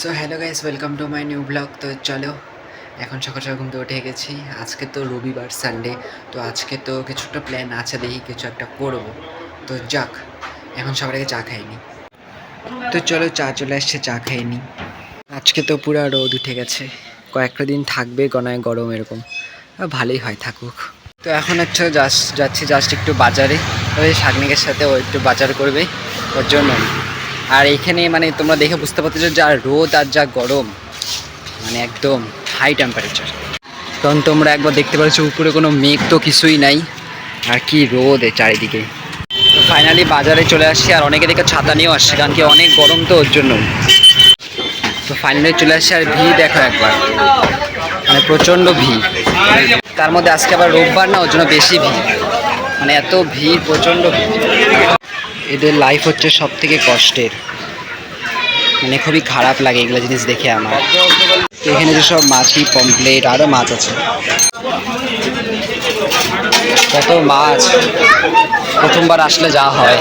So hello guys, welcome to my new blog. তো চলো, এখন সকাল সকাল ঘুম থেকে উঠে গেছি। আজকে তো রবিবার, সানডে। তো আজকে তো কিছু একটা প্ল্যান আছে, দেখি কিছু একটা করবো। তো যাক, এখন সবার আগে চা খাইনি। তো চলো, চা চলে আসছে, চা খাইনি। আজকে তো পুরো রোদ উঠে গেছে, কয়েকটা দিন থাকবে গনায় গরম এরকম। ভালোই হয়, থাকুক। তো এখন হচ্ছে যাচ্ছি একটু বাজারে। ওই শাগনিকের সাথে ও একটু বাজার করবে, ওর জন্য। আর এইখানে মানে তোমরা দেখে বুঝতে পারতেছো যা রোদ আর যা গরম, মানে একদম হাই টেম্পারেচার। কারণ তোমরা একবার দেখতে পাচ্ছ উপরে কোনো মেঘ তো কিছুই নাই, আর কি রোদ চারিদিকে। তো ফাইনালি বাজারে চলে আসছি, আর অনেকে দেখে ছাতা নিয়েও আসছে, কারণ কি অনেক গরম তো ওর জন্য। তো ফাইনালি চলে আসছে, আর ভিড় দেখো একবার, মানে প্রচণ্ড ভিড়। তার মধ্যে আজকে আবার রোববার না, ওর জন্য বেশি ভিড়, মানে এত ভিড়, প্রচণ্ড ভিড়। এদের লাইফ হচ্ছে সব থেকে কষ্টের, মানে খুবই খারাপ লাগে এগুলো জিনিস দেখে আমার। তো এখানে যে সব মাছি, পমপ্লেট, আরও মাছ আছে, কত মাছ, প্রথমবার আসলে যা হয়।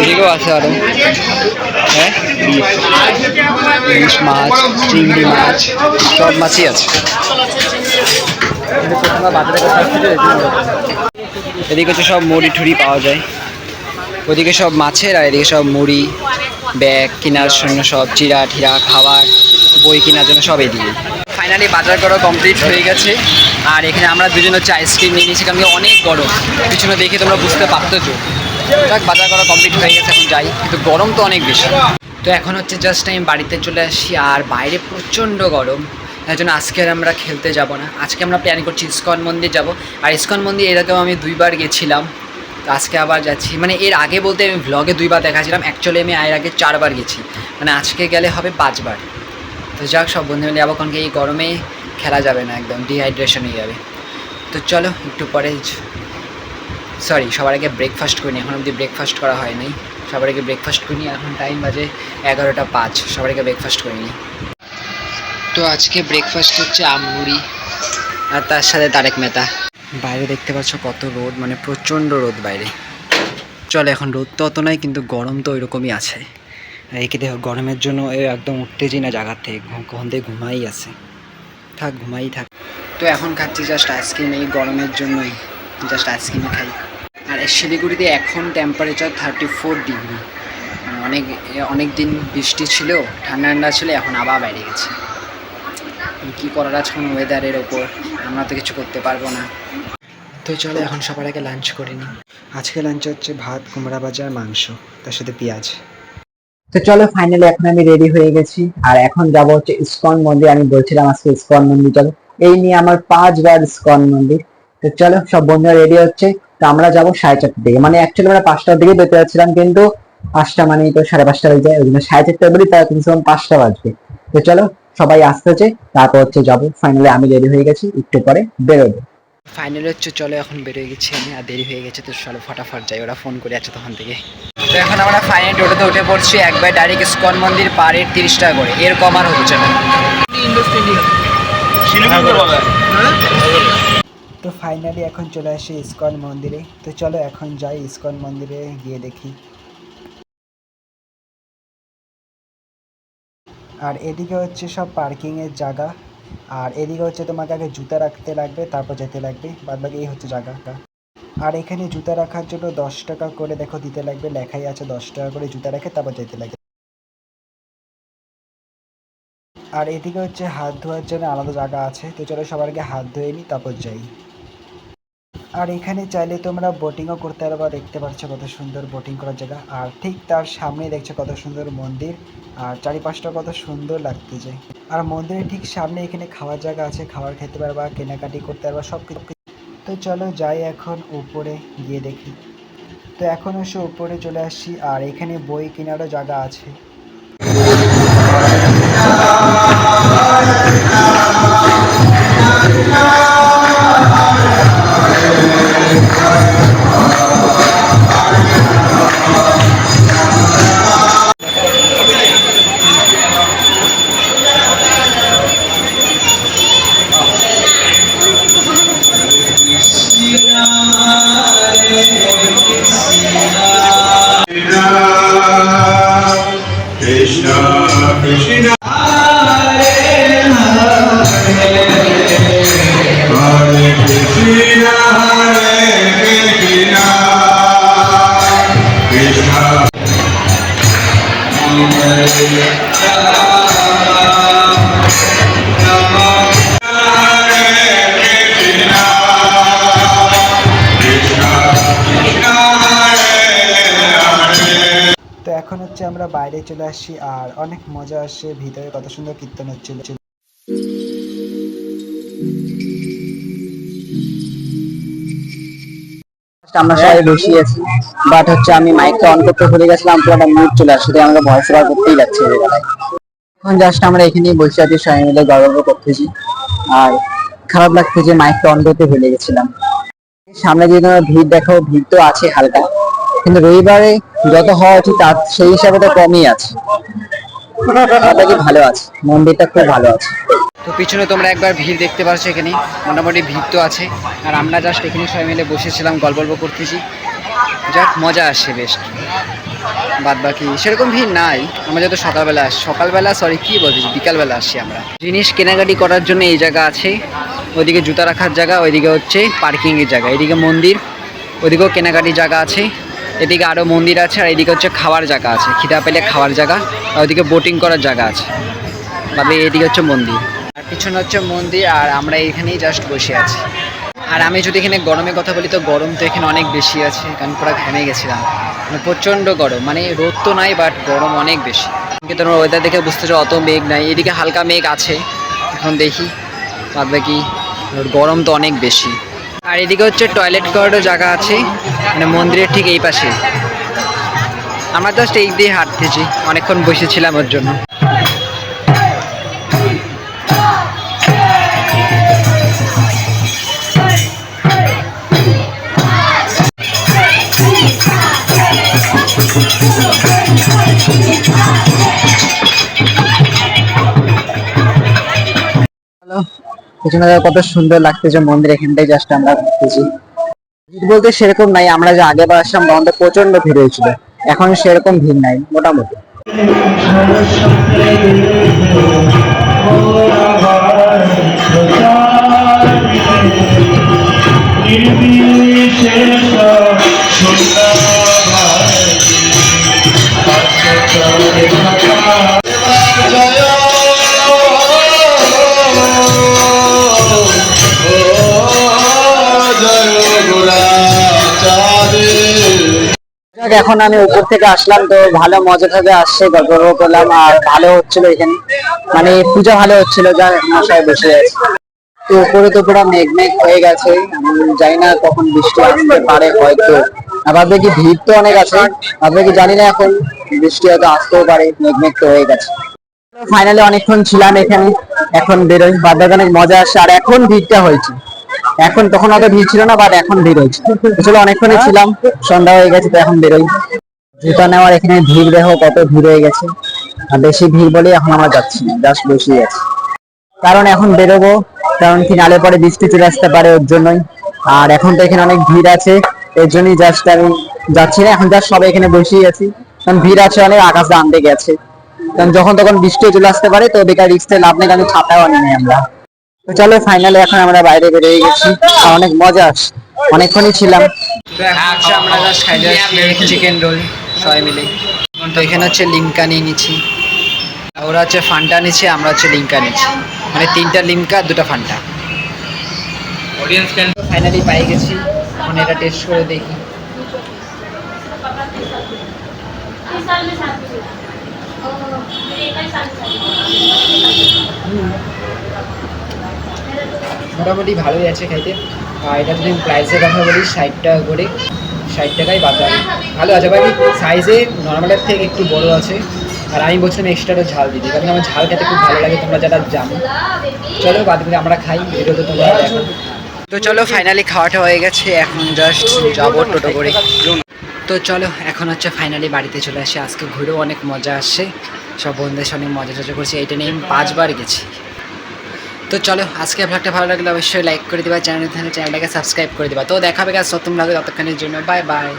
এদিকেও আছে আরো, হ্যাঁ, ইলিশ মাছ, চিংড়ি মাছ, সব মাছই আছে। এদিকে হচ্ছে সব মুড়ি ঠুড়ি পাওয়া যায়, ওদিকে সব মাছের, আর এদিকে সব মুড়ি, ব্যাগ কেনার জন্য সব চিরা ঠিরা, খাবার, বই কেনার জন্য সব এদিকে। ফাইনালি বাজার করা কমপ্লিট হয়ে গেছে, আর এখানে আমরা দুজন হচ্ছে আইসক্রিম নিয়ে নিয়েছি, কারণ অনেক গরম, পিছনে দেখে তোমরা বুঝতে পারতেছো। যাক, বাজার করা কমপ্লিট হয়ে গেছে, এখন যাই, কিন্তু গরম তো অনেক বেশি। তো এখন হচ্ছে জাস্ট আমি বাড়িতে চলে আসি, আর বাইরে প্রচণ্ড গরম। তার জন্য আজকে আর আমরা খেলতে যাব না, আজকে আমরা প্ল্যান করছি ইস্কন মন্দির যাব। আর ইস্কন মন্দির এর আগেও আমি 2বার গেছিলাম, তো আজকে আবার যাচ্ছি। মানে এর আগে বলতে আমি ভ্লগে 2বার দেখাছিলাম, অ্যাকচুয়ালি আমি এর আগে 4বার গেছি, মানে আজকে গেলে হবে 5বার। তো যাক, সব বন্ধু মিলে যাবো, কারণ কি এই গরমে খেলা যাবে না, একদম ডিহাইড্রেশন হয়ে যাবে। তো চলো, একটু পরে সবার আগে ব্রেকফাস্ট করিনি, এখন অবধি ব্রেকফাস্ট করা হয় নাই। সবার আগে ব্রেকফাস্ট করিনি, এখন টাইম বাজে 11টা 5, সবার আগে ব্রেকফাস্ট করিনি। তো আজকে ব্রেকফাস্ট হচ্ছে আমুড়ি, আর তার সাথে তারেক মেথা। বাইরে দেখতে পাচ্ছ কত রোদ, মানে প্রচণ্ড রোদ বাইরে। চলে, এখন রোদ তো অত নয়, কিন্তু গরম তো ওইরকমই আছে। একে দেখো, গরমের জন্য একদম উঠতেছি না জায়গার থেকে, কখন থেকে ঘুমাই আছে। থাক, ঘুমাই থাক। তো এখন খাচ্ছি জাস্ট আইসক্রিম, এই গরমের জন্যই জাস্ট আইসক্রিম খাই। আর শিলিগুড়িতে এখন টেম্পারেচার 34 ডিগ্রি, মানে অনেক দিন বৃষ্টি ছিল, ঠান্ডা ঠান্ডা ছিল, এখন আবার বেড়ে গেছে। কী করার আছে কোনো ওয়েদারের ওপর, আমরা তো কিছু করতে পারবো না। তো চলো, এখন সবার আগে লাঞ্চ করে নিই। আজকে লাঞ্চে হচ্ছে ভাত, কুমড়া ভাজা, মাংস, তার সাথে পেঁয়াজ। তো চলো, ফাইনালি এখন আমি রেডি হয়ে গেছি, আর এখন যাব হচ্ছে ইসকন মন্দির। আমি বলছিলাম আজকে ইসকন মন্দির যাবো, এই নিয়ে আমার 5বার ইসকন মন্দির। তো চলো, সব বন্ধুরা রেডি হচ্ছে। তো আমরা যাবো 4:30টার দিকে, মানে অ্যাকচুয়ালি আমরা 5টার দিকে বেরোতে যাচ্ছিলাম, কিন্তু 5টা মানে তো 5:30 হয়ে যায়, ওই জন্য 4:30টায় বলি, তার কিন্তু 5টা বাজবে। তো চলো, সবাই আসতেছে, তারপর হচ্ছে যাবো। ফাইনালি আমি রেডি হয়ে গেছি, একটু পরে বেরোবো। ফাইনালি হচ্ছে চলো, এখন বেরোয় গেছি আমি, আর দেরি হয়ে গেছে, তো চলো ফটাফট যাই, ওরা ফোন করে আছে তখন থেকে। তো এখন আমরা ফাইনালি টোটোতে উঠে পড়ছি, একবার ডাইরেক্ট ইসকন মন্দির পার হেড 30 টাকা করে, এর কম আর হচ্ছে না। তো ফাইনালি এখন চলে আসি ইসকন মন্দিরে। তো চলো, এখন যাই ইসকন মন্দিরে গিয়ে দেখি। আর এদিকে হচ্ছে সব পার্কিংয়ের জায়গা, আর এদিকে হচ্ছে তোমাকে আগে জুতা রাখতে লাগবে, তারপর যেতে লাগবে, বাদ বাকি এই হচ্ছে জায়গাটা। আর এখানে জুতা রাখার জন্য 10 টাকা করে দেখো দিতে লাগবে, লেখাই আছে 10 টাকা করে জুতা রেখে তারপর যেতে লাগবে। আর এদিকে হচ্ছে হাত ধোয়ার জন্য আলাদা জায়গা আছে। তো চলো, সবার আগে হাত ধুয়ে নিই, তারপর যাই। আর এখানে চাইলে তোমরা বোটিংও করতে পারবা, দেখতে পাচ্ছ কত সুন্দর বোটিং করার জায়গা। আর ঠিক তার সামনে দেখছো কত সুন্দর মন্দির, আর চারিপাশটা কত সুন্দর লাগতেছে। আর মন্দিরের ঠিক সামনে এখানে খাওয়ার জায়গা আছে, খাবার খেতে পারবা, কেনাকাটি করতে পারবা, সব কিছু। তো চলো যাই, এখন উপরে গিয়ে দেখি। তো এখন এসে উপরে চলে আসছি, আর এখানে বই কেনারও জায়গা আছে। তো এখন হচ্ছে আমরা বাইরে চলে আসছি আর অনেক মজা আসছে, ভিতরে কত সুন্দর কীর্তন হচ্ছিল। আমরা সবাই বসে আছি, বাট হচ্ছে আমি মাইকটা অন করতে ভুলে গেছিলাম, পুরো মিউট চলে আসছে, আমাকে ভয়েস ওভার করতেই যাচ্ছে এই জায়গায়। এখন জাস্ট আমরা এখানেই বসে আছি, সবাই মিলে গল্প করতেছি। আর খারাপ লাগছে যে মাইকটা অন করতে ভুলে গেছিলাম। সামনে যদি তোমরা ভিড় দেখো, ভিড় তো আছে হালকা, কিন্তু রবিবারে যত হওয়া উচিত তার সেই হিসাবে তো কমই আছে। কি ভালো আছে, মন্দিরটা খুব ভালো আছে। তো পিছনে তোমরা একবার ভিড় দেখতে পাচ্ছ, এখানে মোটামুটি ভিড় তো আছে। আর আমরা জাস্ট এখানে সবাই মিলে বসেছিলাম, গল্প করতেছি, যাক মজা আসে বেশ। বাদ বাকি সেরকম ভিড় নাই, আমরা যত সকালবেলা সরি কি বলতেছি বিকালবেলা আসছি আমরা। জিনিস কেনাকাটি করার জন্য এই জায়গা আছে, ওইদিকে জুতা রাখার জায়গা, ওইদিকে হচ্ছে পার্কিংয়ের জায়গা, এদিকে মন্দির, ওইদিকেও কেনাকাটির জায়গা আছে, এদিকে আরও মন্দির আছে, আর এদিকে হচ্ছে খাওয়ার জায়গা আছে, খিদা পেলে খাওয়ার জায়গা, আর ওইদিকে বোটিং করার জায়গা আছে। তবে এদিকে হচ্ছে মন্দির, আর পিছনে হচ্ছে মন্দির, আর আমরা এখানেই জাস্ট বসে আছি। আর আমি যদি এখানে গরমের কথা বলি তো গরম তো এখানে অনেক বেশি আছে, কারণ পুরো ঘেমে গেছিলাম, মানে প্রচণ্ড গরম, মানে রোদ তো নাই বাট গরম অনেক বেশি। কিন্তু তোমার ওয়েদার দেখে বুঝতেছো অত মেঘ নাই, এদিকে হালকা মেঘ আছে, এখন দেখি ভাববে কি, গরম তো অনেক বেশি। আর এদিকে হচ্ছে টয়লেট করারও জায়গা আছে, মানে মন্দিরের ঠিক এই পাশে। আমরা জাস্ট এই দিয়ে হাঁটতেছি, অনেকক্ষণ বসেছিলাম ওর জন্য। পিছনে কত সুন্দর লাগতেছে মন্দির, এখানটাই জাস্ট আমরা ঘুরতেছি। বলতে সেরকম নাই, আমরা যে আগেবার আসলাম তখন প্রচন্ড ভিড় হয়েছিল, এখন সেরকম ভিড় নাই মোটামুটি। এখন আমি উপর থেকে আসলাম, তো ভালো মজা থেকে আসছে, গল্প করলাম, আর ভালো হচ্ছিল এখানে, মানে পূজা ভালো হচ্ছিল, যা মশাই বসে আছে। তো উপরে তো পুরো মেঘ হয়ে গেছে, জানি না কখন বৃষ্টি আসতে পারে হয়তো। আবার দেখি ভিড় তো অনেক আছে, ভাববে কি জানি না এখন বৃষ্টি হয়তো আসতেও পারে, মেঘ তো হয়ে গেছে। ফাইনালি অনেকক্ষণ ছিলাম এখানে, এখন বেরোই, বাদ অনেক মজা আসছে। আর এখন ভিড়টা হয়েছে, এখন তখন অত ভিড় ছিল না, বাট এখন ভিড় হয়েছে। আসলে অনেকক্ষণই ছিলাম, সন্ধ্যা হয়ে গেছে, তো এখন বেরোই। জুতা নেওয়ার এখানে ভিড় দেখো কত ভিড় হয়ে গেছে, আর বেশি ভিড় বলেই এখন আমরা যাচ্ছি না, জাস্ট বসেই আছি, কারণ এখন বেরোবো, কারণ ফিনালে পরে বৃষ্টি চলে আসতে পারে ওর জন্যই। আর এখন তো এখানে অনেক ভিড় আছে, এর জন্যই জাস্ট আমি যাচ্ছি না, এখন জাস্ট সবাই এখানে বসেই আছি, কারণ ভিড় আছে অনেক, আকাশ আনতে গেছে, কারণ যখন তখন বৃষ্টি চলে আসতে পারে, তো বেকার রিস্ক লাভ নেই, কারণ ছাতাও আনি নাই আমরা। তো চলো ফাইনালি এখন আমরা বাইরে বেরিয়ে গেছি, অনেক মজা আসছে, অনেকক্ষণই ছিলাম। আমরা জাস্ট খাইতে আসছি চিকেন রোল সবাই মিলে। তো এখানে হচ্ছে লিমকা নিয়ে নিচ্ছি, ওরা হচ্ছে ফান্টা নিচ্ছে, আমরা হচ্ছে লিমকা নিচ্ছি, মানে 3টা লিমকা 2টা ফান্টা। অডিয়েন্স ফাইনালি পাই গেছি, এখন এটা টেস্ট করে দেখি। মোটামুটি ভালোই আছে খাইতে। আর এটা যদি প্রাইসের কথা বলি 60 টাকা করে, 60 টাকাই বাজার, ভালো আছে ভাই, সাইজে নর্মালের থেকে একটু বড় আছে। আর আমি বলছিলাম এক্সট্রা ঝাল দিতে, কারণ আমার ঝাল খেতে খুব ভালো লাগে, তোমরা যারা জানো। চলো বাদ করে আমরা খাই, ভিডিও তো তোমরা দেখো। তো চলো ফাইনালি খাওয়াটা হয়ে গেছে, এখন জাস্ট যাবো টোটো করে। তো চলো এখন হচ্ছে ফাইনালি বাড়িতে চলে আসি। আজকে ঘুরেও অনেক মজা আসছে, সব বন্ধুদের সঙ্গে মজা টজা করছি, এইটা নিয়ে আমি 5 বার গেছি। তো চলো আজকে ব্লগটা ভালো লাগলে অবশ্যই লাইক করে দিবা, চ্যানেলটাকে সাবস্ক্রাইব করে দিবা। তো দেখা হবে গাছ নতুন ব্লগে, ততক্ষণের জন্য বাই বাই।